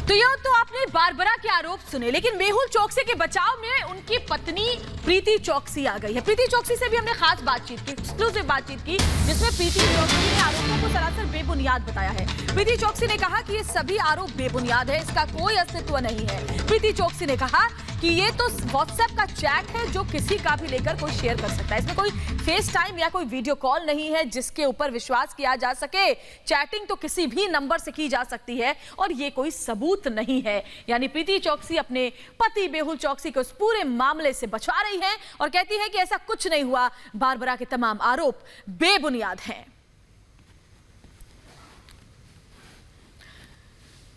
तो यह तो आपने बारबरा के आरोप सुने, लेकिन मेहुल चोकसी के बचाव में उनकी पत्नी प्रीति चोकसी आ गई है। प्रीति चोकसी से भी हमने खास बातचीत की, एक्सक्लूसिव बातचीत की, जिसमें प्रीति चोकसी ने आरोपों को सरासर बेबुनियाद बताया है। प्रीति चोकसी ने कहा कि ये सभी आरोप बेबुनियाद है, इसका कोई अस्तित्व नहीं है। प्रीति चोकसी ने कहा कि ये तो व्हाट्सएप का चैट है जो किसी का भी लेकर कोई शेयर कर सकता है, इसमें कोई फेस टाइम या कोई वीडियो कॉल नहीं है जिसके ऊपर विश्वास किया जा सके। चैटिंग तो किसी भी नंबर से की जा सकती है और ये कोई सबूत नहीं है। यानी प्रीति चोकसी अपने पति मेहुल चोकसी को इस पूरे मामले से बचा रही है और कहती है कि ऐसा कुछ नहीं हुआ, बारबरा के तमाम आरोप बेबुनियाद हैं।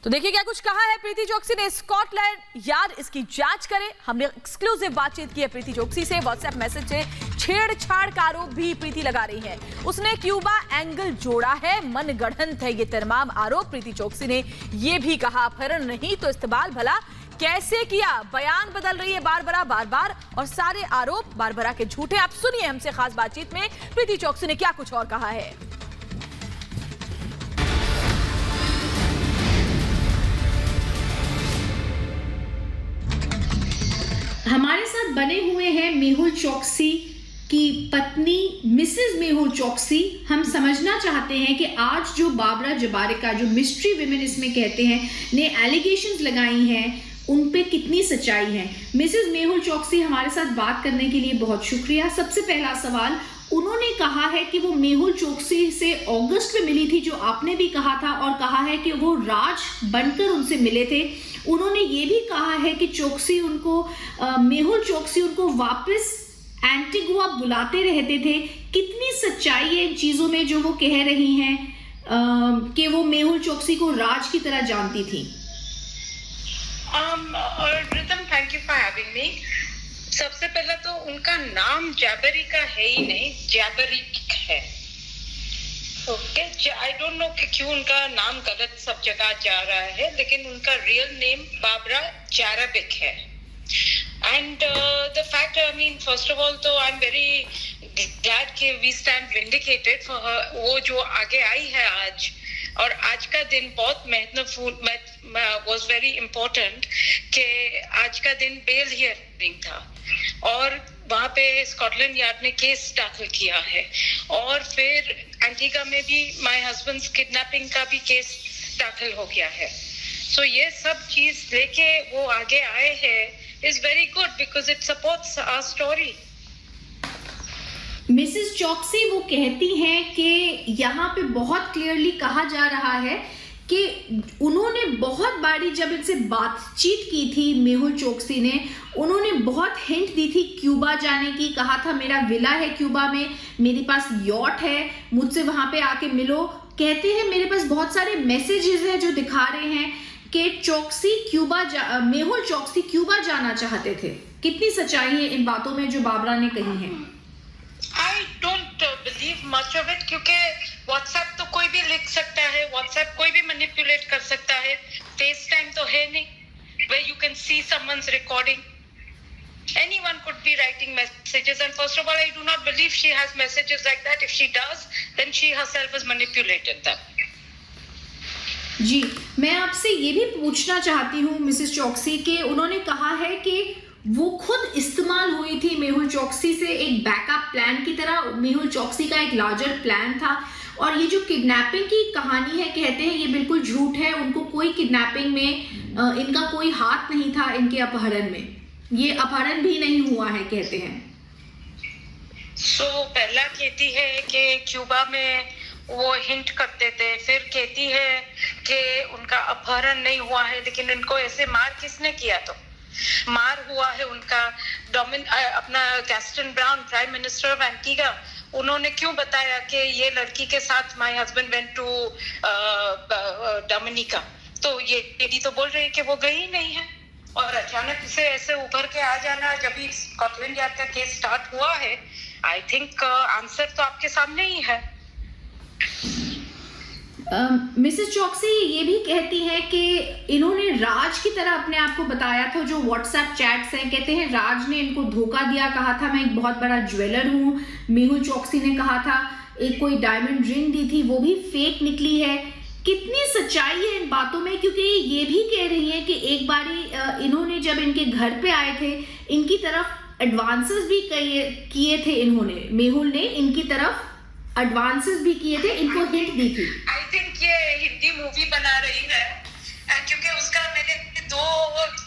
तो देखिए क्या कुछ कहा है प्रीति चोकसी ने। स्कॉटलैंड यार्ड इसकी जांच करे। हमने एक्सक्लूसिव बातचीत की है प्रीति चोकसी से। व्हाट्सएप मैसेज से छेड़छाड़ का आरोप भी प्रीति लगा रही है। उसने क्यूबा एंगल जोड़ा है, मनगढ़ंत है ये तमाम आरोप। प्रीति चोकसी ने ये भी कहा अपहरण नहीं तो इस्तेमाल भला कैसे किया। बयान बदल रही है बारबरा बार बार और सारे आरोप बारबरा के झूठे। आप सुनिए हमसे खास बातचीत में प्रीति चोकसी ने क्या कुछ और कहा है। हमारे साथ बने हुए हैं मेहुल चोकसी की पत्नी मिसेस मेहुल चोकसी। हम समझना चाहते हैं कि आज जो बारबरा जबारिका, जो मिस्ट्री विमेन इसमें कहते हैं, ने एलिगेशंस लगाई हैं, उन पे कितनी सच्चाई है। मिसेस मेहुल चोकसी हमारे साथ बात करने के लिए बहुत शुक्रिया। सबसे पहला सवाल, उन्होंने कहा है कि वो मेहुल चोकसी से अगस्त में मिली थी, जो आपने भी कहा था, और कहा है कि वो राज बनकर उनसे मिले थे। उन्होंने ये भी कहा है कि चोकसी उनको मेहुल चोकसी उनको वापस एंटीगुआ बुलाते रहते थे। कितनी सच्चाई है इन चीज़ों में जो वो कह रही हैं कि वो मेहुल चोकसी को राज की तरह जानती थी? Ritam, thank you for having me. सबसे पहला तो उनका नाम जैबरिका है ही नहीं, जैबरिक है। ओके, आई डोंट नो कि क्यों उनका नाम गलत सब जगह जा रहा है, लेकिन उनका रियल नेम बारबरा जैराबिक है। And the fact, I mean, first of all तो आई एम वेरी ग्लैड कि we stand vindicated for her. वो जो आगे आई है आज, और आज का दिन बहुत महत्वपूर्ण, वाज वेरी इम्पोर्टेंट कि आज का दिन बेल हियरिंग था और वहाँ पे स्कॉटलैंड यार्ड ने केस दाखिल किया है, और फिर एंटीगा में भी माय हस्बैंड्स किडनैपिंग का भी केस दाखिल हो गया है। सो ये सब चीज लेके वो आगे आए हैं is very good because it supports our story. Mrs Choksi वो कहती हैं कि यहाँ पे बहुत क्लियरली कहा जा रहा है कि उन्होंने बहुत बारी जब इनसे बातचीत की थी मेहुल चोकसी ने, उन्होंने बहुत हिंट दी थी क्यूबा जाने की। कहा था मेरा विला है क्यूबा में, मेरे पास यॉट है, मुझसे वहाँ पे आके मिलो। कहते हैं मेरे पास बहुत सारे मैसेजेस हैं जो दिखा रहे हैं कि चोकसी मेहुल चोकसी क्यूबा जाना चाहते थे। कितनी सच्चाई है इन बातों में जो बारबरा ने कही है? I don't believe much of it, क्योंकि WhatsApp तो कोई भी लिख सकता है, WhatsApp कोई भी मैनिपुलेट कर सकता है। FaceTime तो है नहीं, where you can see someone's recording. Anyone could be writing messages, and first of all, I do not believe she has messages like that. If she does, then she herself has manipulated them. जी, मैं आपसे ये भी पूछना चाहती हूँ Mrs Choksi के, उन्होंने कहा है कि वो खुद इस्तेमाल हुई थी मेहुल चोकसी से एक बैकअप प्लान की तरह। मेहुल चोकसी का एक लार्जर प्लान था, और ये जो किडनैपिंग की कहानी है, कहते हैं ये बिल्कुल झूठ है। उनको कोई किडनैपिंग में इनका कोई हाथ नहीं था, इनके अपहरण में। ये अपहरण भी नहीं हुआ है कहते हैं। So, पहला कहती है कि क्यूबा में वो हिंट करते थे, फिर कहती है कि उनका अपहरण नहीं हुआ है, लेकिन इनको ऐसे मार किसने किया? तो मार हुआ है उनका अपना Gaston Browne, prime minister of Antigua. उन्होंने क्यों बताया कि ये लड़की के साथ my husband went to Dominica? तो ये भी तो बोल रही है कि वो गई ही नहीं है, और अचानक से ऐसे उभर के आ जाना जब भी स्कॉटलैंड यार्ड का केस स्टार्ट हुआ है। आई थिंक आंसर तो आपके सामने ही है। मिसेस चोकसी ये भी कहती हैं कि इन्होंने राज की तरह अपने आप को बताया था। जो व्हाट्सएप चैट्स हैं, कहते हैं राज ने इनको धोखा दिया, कहा था मैं एक बहुत बड़ा ज्वेलर हूँ। मेहुल चोकसी ने कहा था एक कोई डायमंड रिंग दी थी, वो भी फेक निकली है। कितनी सच्चाई है इन बातों में, क्योंकि ये भी कह रही हैं कि एक बारी इन्होंने जब इनके घर पे आए थे, इनकी तरफ एडवांसेस भी किए थे, इन्होंने, मेहुल ने इनकी तरफ एडवांसेस भी किए थे, इनको हिंट दी थी। आई थिंक ये हिंदी मूवी बना रही है, क्योंकि उसका मैंने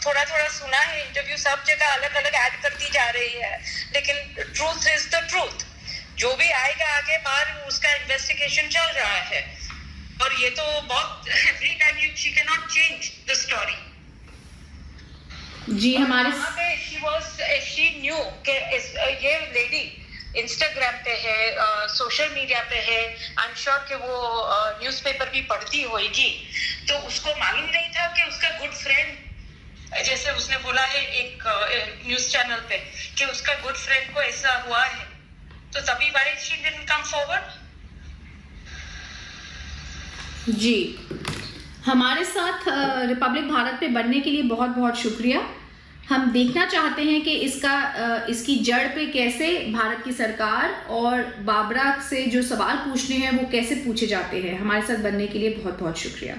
थोड़ा सुना है इंटरव्यू, सब जगह अलग अलग ऐड करती जा रही है, लेकिन ट्रूथ इज द ट्रूथ। जो भी आएगा आगे बाहर, उसका इन्वेस्टिगेशन चल रहा है, और ये तो बहुत every time she can not change the story. जी, हमारे शी न्यू कि ये लेडी इंस्टाग्राम पे है, सोशल मीडिया पे है, आई एम श्योर कि वो न्यूज़पेपर भी पढ़ती होगी, तो उसको मालूम नहीं था कि उसका गुड फ्रेंड, जैसे उसने बोला है एक न्यूज़ चैनल पे कि उसका गुड फ्रेंड को ऐसा हुआ है, तो तभी why she didn't come forward. जी, हमारे साथ रिपब्लिक भारत पे बनने के लिए बहुत बहुत शुक्रिया। हम देखना चाहते हैं कि इसकी जड़ पे कैसे भारत की सरकार और बाबरा से जो सवाल पूछने हैं वो कैसे पूछे जाते हैं। हमारे साथ बनने के लिए बहुत बहुत शुक्रिया।